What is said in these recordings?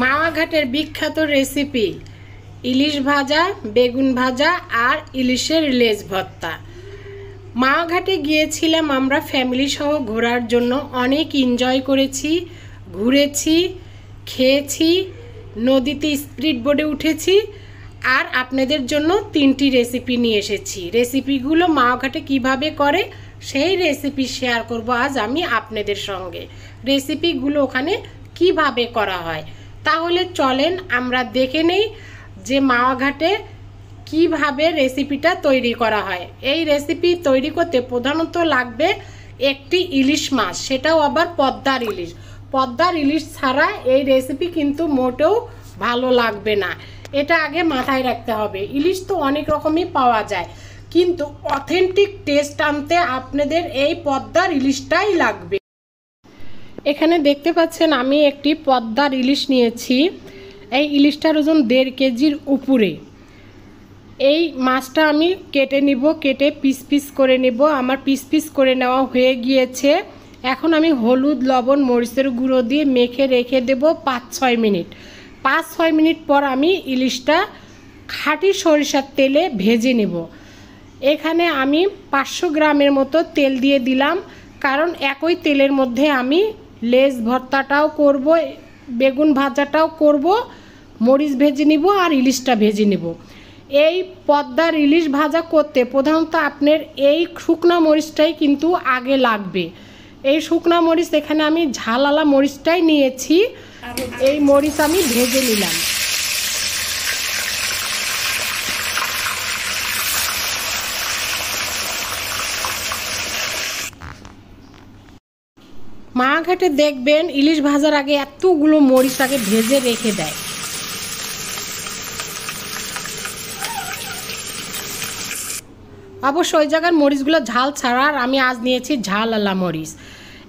মাওয়াঘাটের বিখ্যাত রেসিপি ইলিশ ভাজা, বেগুন ভাজা আর ইলিশের লেজ ভর্তা। মাওয়াঘাটে গিয়েছিলাম আমরা ফ্যামিলি সহ ঘোরার জন্য। অনেক এনজয় করেছি, ঘুরেছি, খেয়েছি, নদীতে স্পিড বোটে উঠেছি আর আপনাদের জন্য 3টি রেসিপি নিয়ে এসেছি। রেসিপিগুলো মাওয়াঘাটে কিভাবে করে সেই রেসিপি শেয়ার করব আজ আমি আপনাদের সঙ্গে। রেসিপিগুলো ওখানে কিভাবে করা হয়, তাহলে চলেন আমরা দেখে নেই যে মাওয়াঘাটে কিভাবে রেসিপিটা তৈরি করা হয়। এই রেসিপি তৈরি করতে প্রধানত লাগবে একটি ইলিশ মাছ, সেটাও আবার পদ্মার ইলিশ। পদ্মার ইলিশ ছাড়া এই রেসিপি কিন্তু মোটেও ভালো লাগবে না, এটা আগে মাথায় রাখতে হবে। ইলিশ তো অনেক রকমই পাওয়া যায়, কিন্তু অথেন্টিক টেস্ট আনতে আপনাদের এই পদ্মার ইলিশটাই লাগবে। এখানে দেখতে পাচ্ছেন আমি একটি পদ্মার ইলিশ নিয়েছি। এই ইলিশটার ওজন 1.5 কেজির উপরে। এই মাছটা আমি কেটে নিব, কেটে পিস পিস করে নেব। আমার পিস পিস করে নেওয়া হয়ে গিয়েছে। এখন আমি হলুদ, লবণ, মরিচের গুঁড়ো দিয়ে মেখে রেখে দেব 5-6 মিনিট। 5-6 মিনিট পর আমি ইলিশটা খাঁটি সরিষার তেলে ভেজে নেব। এখানে আমি 500 গ্রামের মতো তেল দিয়ে দিলাম, কারণ একই তেলের মধ্যে আমি লেজ ভর্তাটাও করব, বেগুন ভাজাটাও করব, মরিচ ভেজে নিব আর ইলিশটা ভেজে নেব। এই পদ্মার ইলিশ ভাজা করতে প্রধানত আপনার এই শুকনা মরিচটাই কিন্তু আগে লাগবে। এই শুকনা মরিচ এখানে আমি ঝালালা মরিচটাই নিয়েছি। এই মরিচ আমি ভেজে নিলাম। মাওয়াঘাটে দেখবেন ইলিশ ভাজার আগে এতগুলো মরিচ আগে ভেজে রেখে দেয়। অবশ্য ওই জায়গার মরিচগুলো ঝাল ছাড়া, আর আমি আজ নিয়েছি ঝালালা মরিচ।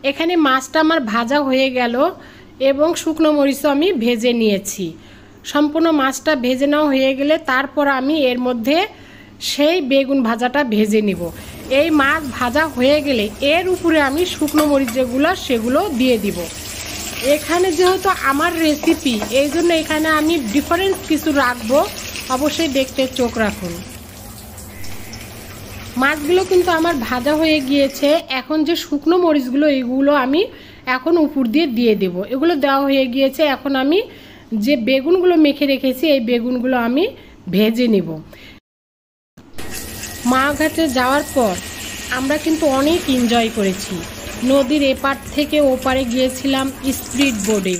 এখানে মাছটা আমার ভাজা হয়ে গেল এবং শুকনো মরিচও আমি ভেজে নিয়েছি। সম্পূর্ণ মাছটা ভেজে নেওয়া হয়ে গেলে তারপর আমি এর মধ্যে সেই বেগুন ভাজাটা ভেজে নিব। এই মাছ ভাজা হয়ে গেলে এর উপরে আমি শুকনো মরিচ যেগুলো সেগুলো দিয়ে দিব। এখানে যেহেতু আমার রেসিপি, এই জন্য এখানে আমি ডিফারেন্স কিছু রাখবো, অবশ্যই দেখতে চোখ রাখুন। মাছগুলো কিন্তু আমার ভাজা হয়ে গিয়েছে। এখন যে শুকনো মরিচগুলো এগুলো আমি এখন উপর দিয়ে দিয়ে দেব। এগুলো দেওয়া হয়ে গিয়েছে। এখন আমি যে বেগুনগুলো মেখে রেখেছি এই বেগুনগুলো আমি ভেজে নেব। মাওয়াঘাটে যাওয়ার পর আমরা কিন্তু অনেক এনজয় করেছি। নদীর এপার থেকে ওপারে গিয়েছিলাম স্পিড বোটে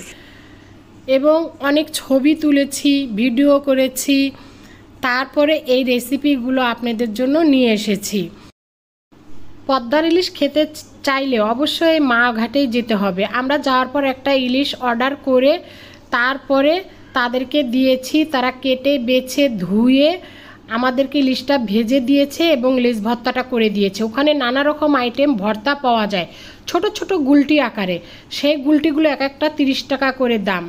এবং অনেক ছবি তুলেছি, ভিডিও করেছি। তারপরে এই রেসিপিগুলো আপনাদের জন্য নিয়ে এসেছি। পদ্মার ইলিশ খেতে চাইলে অবশ্যই মাওয়াঘাটেই যেতে হবে। আমরা যাওয়ার পর একটা ইলিশ অর্ডার করে তারপরে তাদেরকে দিয়েছি। তারা কেটে বেছে ধুয়ে আমাদেরকে ইলিশটা ভেজে দিয়েছে এবং লেজ ভর্তাটা করে দিয়েছে। ওখানে নানা রকম আইটেম ভর্তা পাওয়া যায়, ছোট ছোট গুলটি আকারে। সেই গুলটিগুলো এক একটা 30 টাকা করে দাম।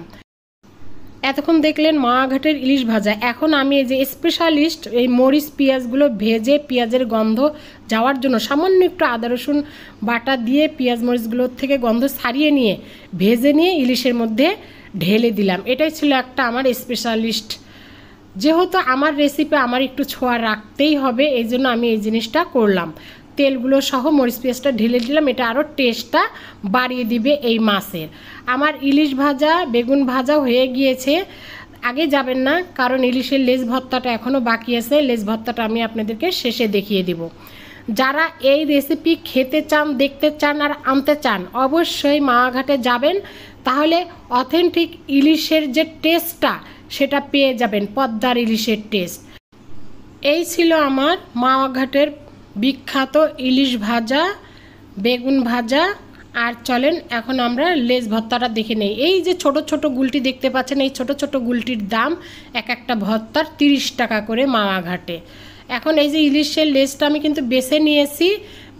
এতক্ষণ দেখলেন মাওয়াঘাটের ইলিশ ভাজা। এখন আমি এই যে স্পেশালিস্ট এই মরিচ পেঁয়াজগুলো ভেজে পেঁয়াজের গন্ধ যাওয়ার জন্য সামান্য একটু আদা রসুন বাটা দিয়ে পেঁয়াজ মরিচগুলোর থেকে গন্ধ ছাড়িয়ে নিয়ে ভেজে নিয়ে ইলিশের মধ্যে ঢেলে দিলাম। এটাই ছিল একটা আমার স্পেশালিস্ট। যেহেতু আমার রেসিপি আমার একটু ছোঁয়া রাখতেই হবে, এই জন্য আমি এই জিনিসটা করলাম। তেলগুলো সহ মরিচ পেঁয়াজটা ঢেলে দিলাম, এটা আরও টেস্টটা বাড়িয়ে দিবে এই মাছের। আমার ইলিশ ভাজা, বেগুন ভাজা হয়ে গিয়েছে। আগে যাবেন না, কারণ ইলিশের লেজ ভর্তাটা এখনও বাকি আছে। লেজ ভর্তাটা আমি আপনাদেরকে শেষে দেখিয়ে দেব। যারা এই রেসিপি খেতে চান, দেখতে চান আর আনতে চান, অবশ্যই মাওয়াঘাটে যাবেন, তাহলে অথেন্টিক ইলিশের যে টেস্টটা সেটা পেয়ে যাবেন, পদ্মার ইলিশের টেস্ট। এই ছিল আমার মাওয়াঘাটের বিখ্যাত ইলিশ ভাজা, বেগুন ভাজা। আর চলেন এখন আমরা লেজ ভর্তাটা দেখে নেই। এই যে ছোট ছোট গুলটি দেখতে পাচ্ছেন, এই ছোট ছোট গুলটির দাম এক একটা ভর্তার 30 টাকা করে মাওয়াঘাটে। এখন এই যে ইলিশের লেজটা আমি কিন্তু বেছে নিয়েছি।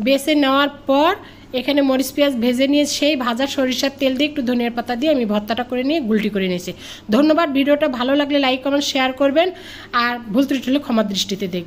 বেছে নেওয়ার পর এখানে মরিচ পেঁয়াজ ভেজে নিয়ে সেই ভাজা সরিষার তেল দিয়ে একটু ধনিয়ার পাতা দিয়ে আমি ভর্তাটা করে নিয়ে গুলটি করে নিয়েছি। ধন্যবাদ। ভিডিওটা ভালো লাগলে লাইক, কমেন্ট, শেয়ার করবেন আর ভুল ত্রুটি হলে ক্ষমা দৃষ্টিতে দেখবেন।